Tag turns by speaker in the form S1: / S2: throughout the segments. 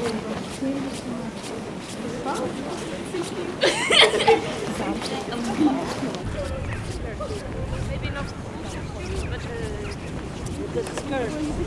S1: Maybe not but the skirt.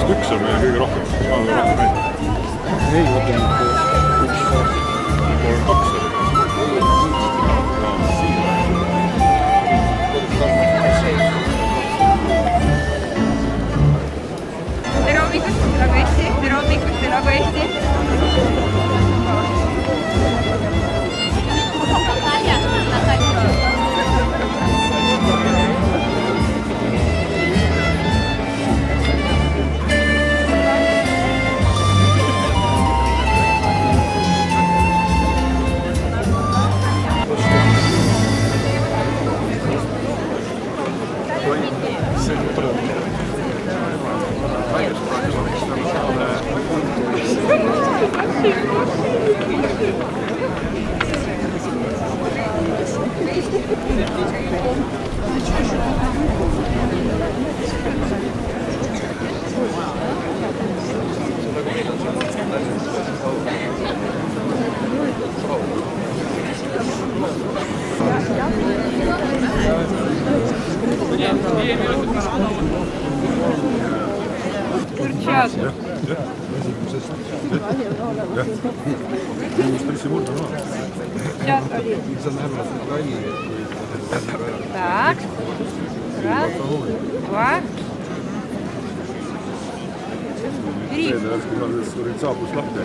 S2: Üks on meil kõige rohkem. Ei, võtta nüüd 1, 2
S1: Tere hommikust, elagu Eesti! Tere hommikust, elagu Eesti! Kurtšad. Сейчас oli. Так. Раз, два. Три.
S2: saabus lahti.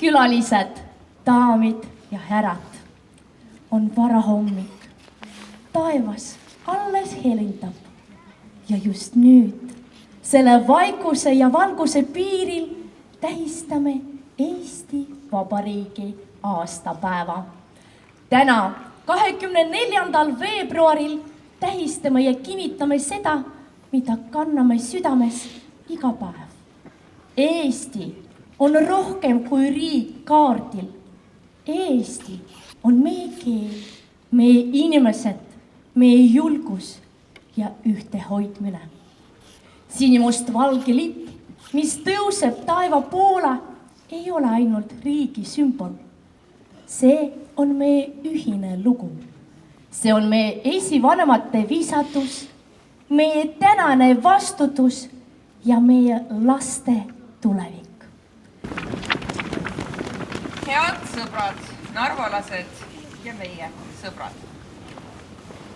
S3: külalised, daamid ja härrad. On varahommik. Taevas alles helindab. Ja just nüüd, selle vaikuse ja valguse piiril tähistame Eesti Vabariigi aastapäeva. Täna, 24. veebruaril tähistame ja kinnitame seda, mida kanname südames iga päev. Eesti on rohkem kui riik kaardil. Eesti on meie keel, meie inimesed, meie julgus ja ühtehoidmine. Sinimust valge lipp, mis tõuseb taeva poole, ei ole ainult riigi sümbol. See on meie ühine lugu. See on meie esivanemate viisatus, meie tänane vastutus ja meie laste tulevik.
S1: Head sõbrad, narvalased ja meie sõbrad.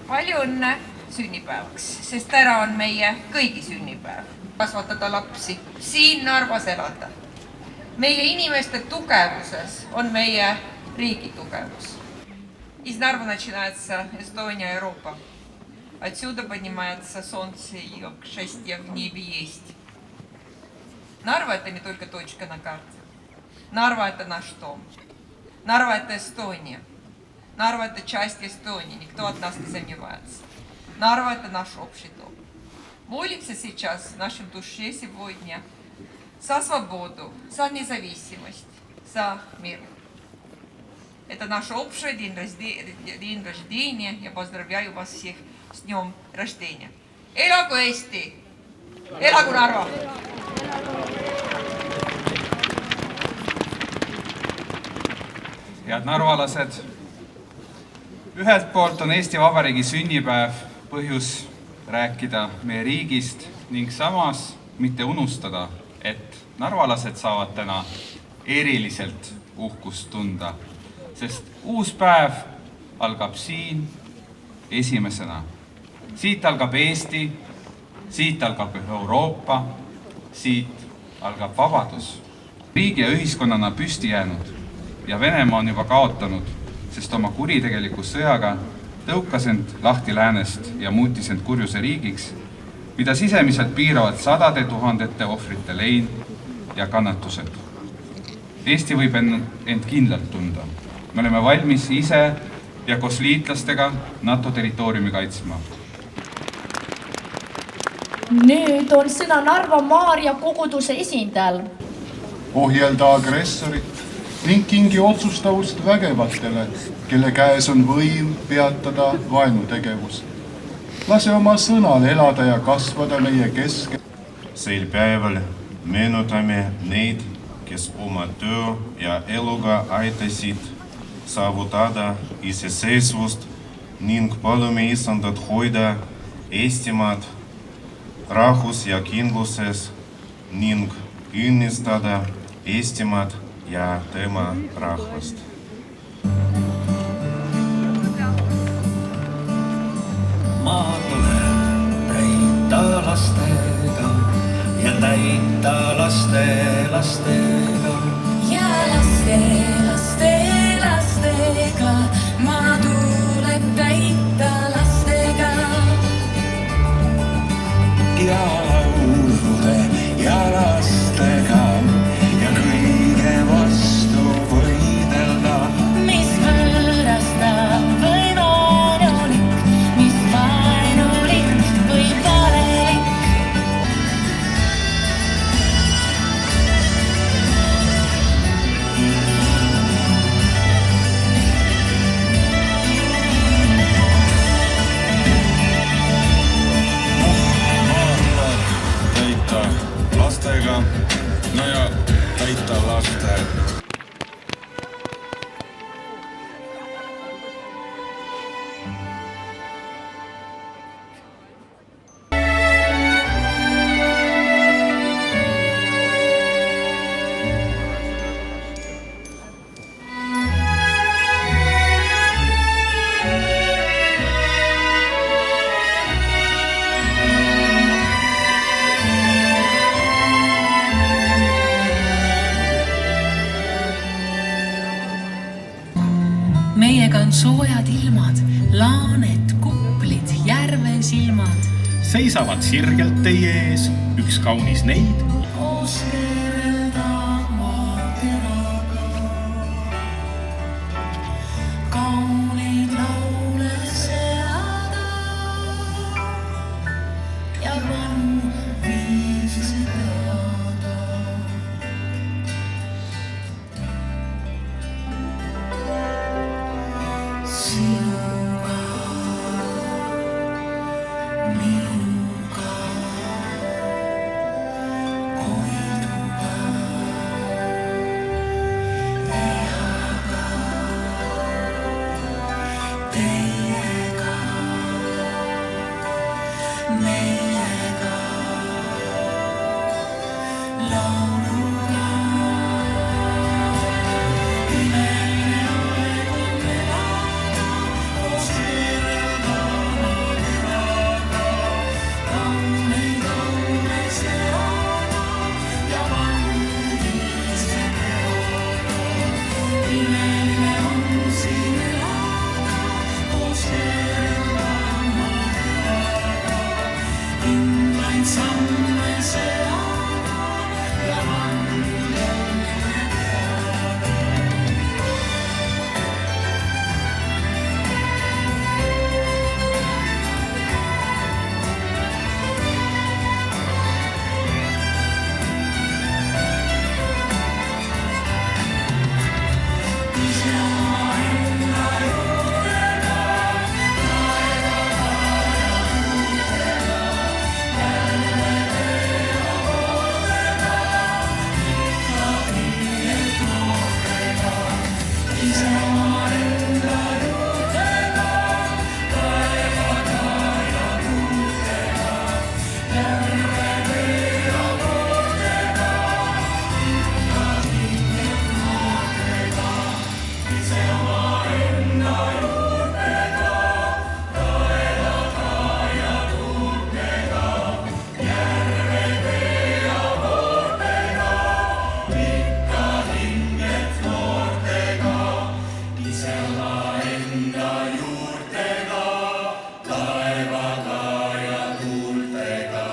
S1: Palju õnne sünnipäevaks, sest täna on meie kõigi sünnipäev. Kasvatada lapsi, siin Narvas elada. Meie inimeste tugevuses on meie riigi tugevus. Из Нарва начинается Эстония, Европа. Отсюда поднимается солнце и счастье в небе есть. Нарва – это не только точка на карте. Нарва – это наш дом. Нарва – это Эстония. Нарва – это часть Эстонии, никто от нас не сомневается. Нарва – это наш общий дом. Молимся сейчас в нашем душе сегодня за свободу, за независимость, за мир. Это наш общий день рождения. Я поздравляю вас всех с днем рождения. Elagu Eesti! Elagu Narva!
S4: Head narvalased, ühelt poolt on Eesti Vabariigi sünnipäev põhjus rääkida meie riigist ning samas mitte unustada, et narvalased saavad täna eriliselt uhkust tunda, sest uus päev algab siin esimesena. Siit algab Eesti, siit algab Euroopa, siit algab vabadus. Riigi ja ühiskonnana püsti jäänud ja Venemaa on juba kaotanud, sest oma kuritegeliku sõjaga tõukas end lahti läänest ja muutis end kurjuse riigiks, mida sisemiselt piiravad sadade tuhandete ohvrite lein ja kannatused. Eesti võib end kindlalt tunda. Me oleme valmis ise ja koos liitlastega NATO territooriumi kaitsma.
S3: Nüüd on sõna Narva Maarja koguduse esindajal.
S5: Ohjelda agressorit ning kingi otsustavust vägevatele, kelle käes on võim peatada vaenutegevus. Lase oma sõnal elada ja kasvada meie keskel.
S6: Sel päeval meenutame neid, kes oma töö ja eluga aitasid saavutada iseseisvust ning palume Isandat hoida Eestimaad rahus ja kindluses ning õnnistada Eestimaad ja tema rahvast.
S7: Maa tuleb täita lastega ja täita laste lastega.
S8: Ja laste, laste, lastega. Maa tuleb täita lastega.
S7: Ja laulude ja lastega ja kõige vastu võidelda.
S8: Mis võõrastab või vaenulik, mis vaenulik või valelik. soojad ilmad, laaned, kuplid, järve silmad.
S9: Seisavad sirgelt teie ees üks kaunis neid.
S8: Koos keeldama teraga. Kaunid laule seada. Ja vanu viise teada. Sinuga, minuga, koiduga, eaga, teiega, meiega, lauluga. Imeline aeg on elada, koos keeldama teraga. Kauneid laule seada ja vanu viise teada. Imeline on siin elada, koos keeldama teraga. Kindlaid samme seada ja vanu jälge teada. Ise omaenda juurtega, taevaga ja tuultega, järvede ja pooltega, ikkagi et noortega. Ise omaenda juurtega, taevaga ja tuultega, järvede ja pooltega, ikkagi et noortega. Ise omaenda juurtega, taevaga ja tuultega, järvede ja pooltega, ikka hinget noortega. Ise omaenda juurtega, taevaga ja tuultega,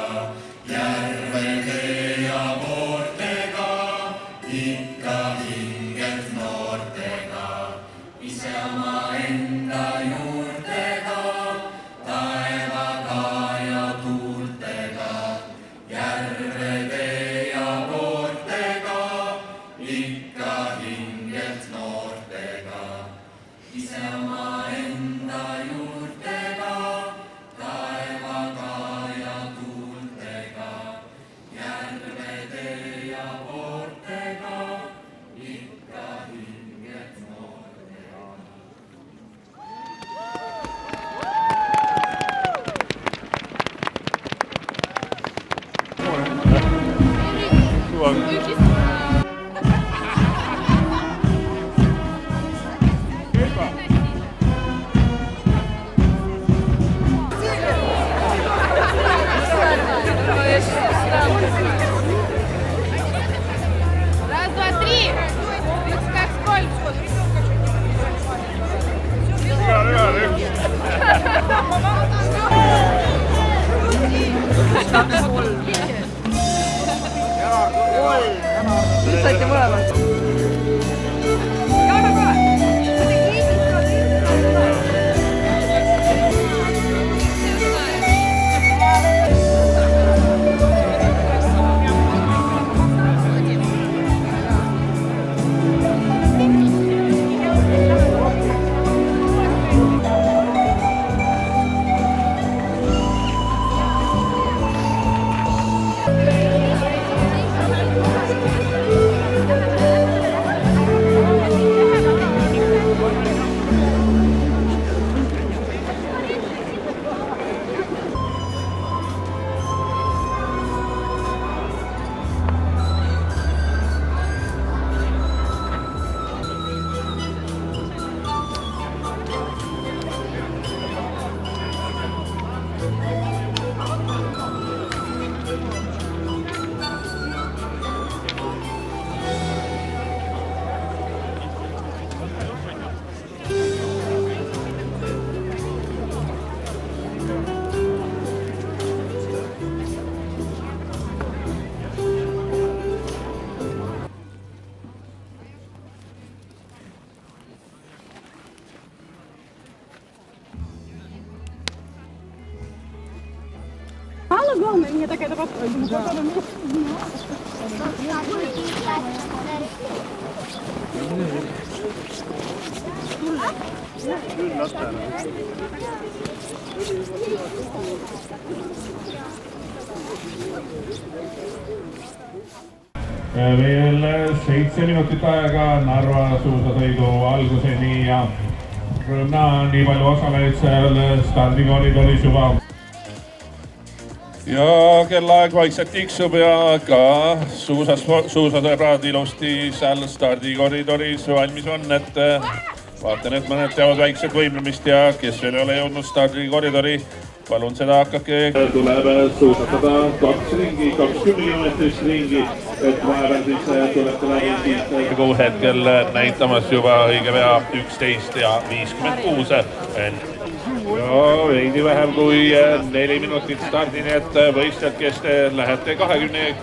S8: järvede ja pooltega, ikka hinget noortega. Ise omaenda juurtega, taevaga ja tuultega, järvede ja pooltega, ikka hinget noortega. Ise omaenda juurtega, taevaga ja tuultega, järvede ja pooltega, ikka hinget noortega.
S10: Раз, два, три. Как сколько?
S2: Gerard,
S11: Veel 7 minutit aega Narva suusasõidu alguseni ja rõõmna nii palju osalejaid seal stardikoridoris juba. Ja kellaaeg vaikselt tiksub ja ka suusasõbrad ilusti seal stardikoridoris valmis on, et vaatan, et mõned teevad väiksed võimlemist ja kes veel ei ole jõudnud stardikoridori, palun seda hakake. Tuleb suusatada 2 ringi, 20 kilomeetrist ringi, et vahepeal siis tulete läbi siit hetkel näitamas juba õige pea 11 ja 56. Ja veidi vähem kui 4 minutit stardini, et võistlejad, kes te lähete 20.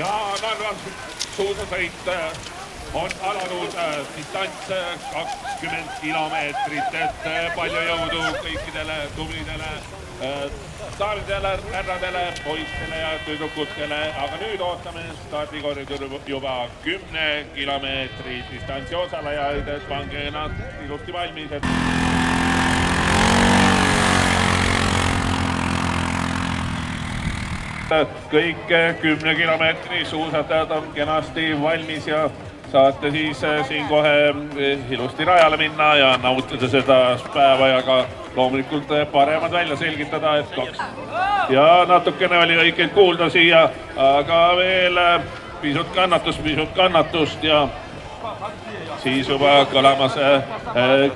S11: Ja Narva suusasõit on alanud distants 20 kilomeetrit, et palju jõudu kõikidele tublidele stardidele, härradele, poistele ja tüdrukutele, aga nüüd ootame stardikoridor juba 10 kilomeetri distantsi osalejaid, et pange ennast ilusti valmis. Kõik 10 kilomeetri suusatajad on kenasti valmis ja saate siis siin kohe ilusti rajale minna ja nautida seda päeva ja ka loomulikult paremad välja selgitada, et 2. Ja natukene oli õigeid kuulda siia, aga veel pisut kannatust ja siis juba kõlamas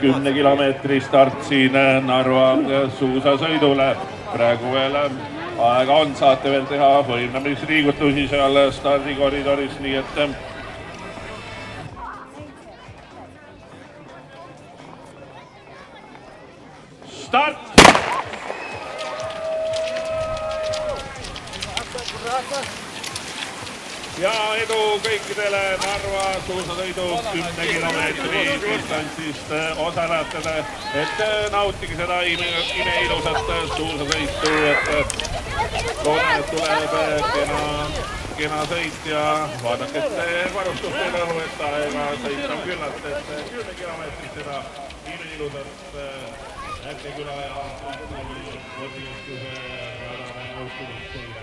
S11: 10 kilomeetri start siin Narva suusasõidule. Praegu veel aega on, saate veel teha võimlemisliigutusi seal stardikoridoris, nii et start! Ja edu kõikidele Narva suusasõidu 10 kilomeetri distantsist osalejatele, et nautige seda imeilusat suusasõitu, et loodan, et tuleb kena sõit ja vaadake, et varustust ei lõhu, et aega sõit on küllalt, et 10 kilomeetrit seda imeilusat Ätteküla ja Võrdiistuse radame nõustumist teile.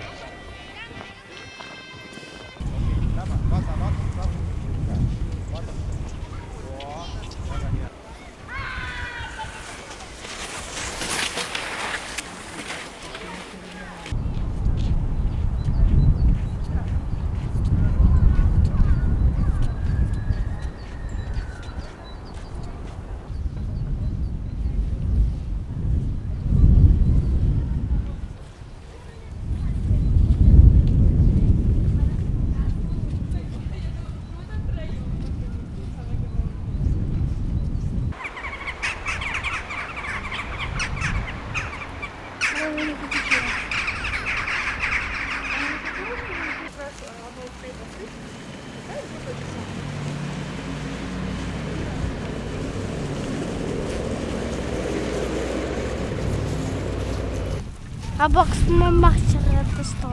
S12: A box ma chciała to sto.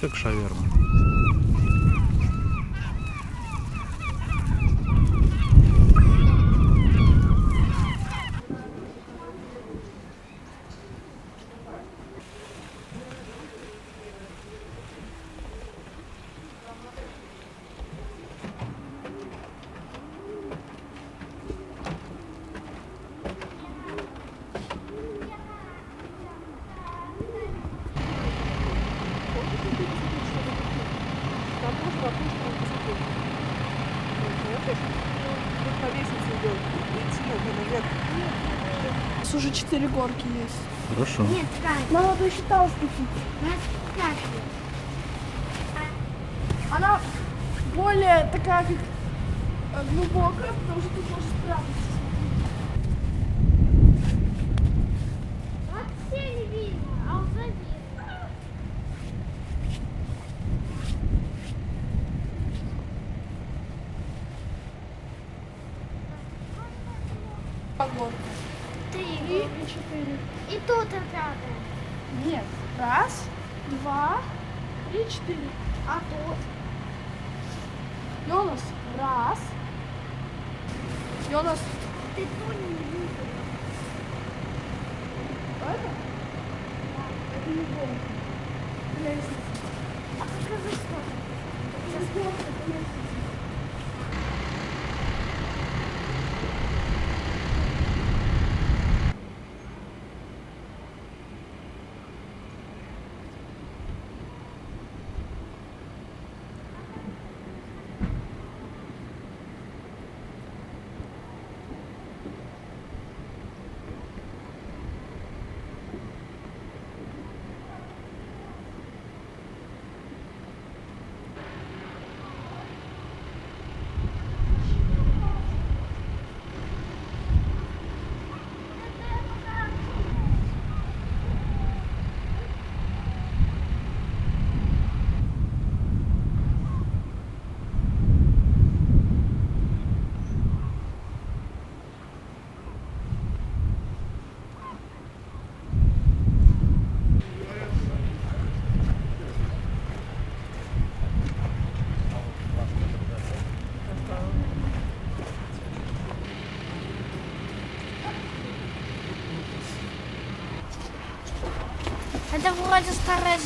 S2: Как шаверма.
S13: По лестнице идет, идти надо наверх. У нас уже 4 горки есть.
S2: Хорошо.
S12: Нет, 5. Мама посчитала спустить. У нас 5 есть.
S13: Она более такая как глубокая, потому что тут можно спрятаться.
S12: Вообще не видно, а уже видно.
S13: Горка.
S12: 3
S13: И 4.
S12: И тут опять.
S13: Нет. 1, 2, 3, 4.
S12: А тут?
S13: Йонас, 1. Йонас.
S12: Ты тут не видишь.
S13: Это? Это не горка. Лестница.
S12: А покажи, что это.
S13: Это горка, это лестница.
S12: Это вроде старая